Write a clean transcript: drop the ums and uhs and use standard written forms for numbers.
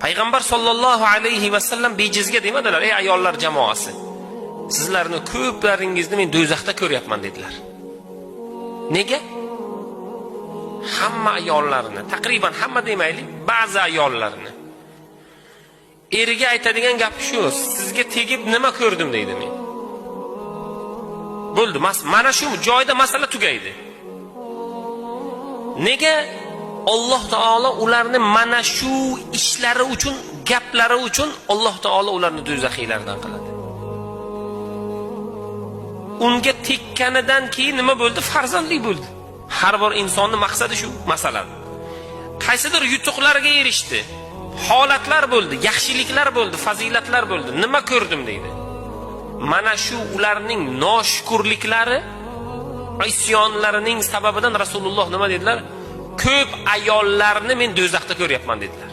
Payg'ambar sollallohu alayhi vasallam bejizga demadilar: "Ey ayollar jamoasi, sizlarni ko'plaringizni men do'zaxda ko'ryapman" dedilar. Nega? Hamma ayollarni, taqriban hamma demaylik, ba'zi ayollarni eriga aytadigan gap shu: "Sizga tegib nima ko'rdim" deydi men. Bo'ldi, mana shu joyda masala tugaydi. Nega? Alloh taolo ularni mana shu ishlari uchun, gaplari uchun Alloh taolo ularni do'zaxiylardan qiladi. Unga tekkanidan keyin nima bo'ldi? Farzandli bo'ldi. Har bir insonning maqsadi shu, masalan. Qaysidir yutuqlarga erishdi. Holatlar bo'ldi, yaxshiliklar bo'ldi, fazilatlar bo'ldi. Nima ko'rdim deydi. Mana shu ularning noshukurliklari, isyonlarining sababidan Rasululloh nima dedilar? Ko'p ayollarni men do'zaxda ko'ryapman dedilar.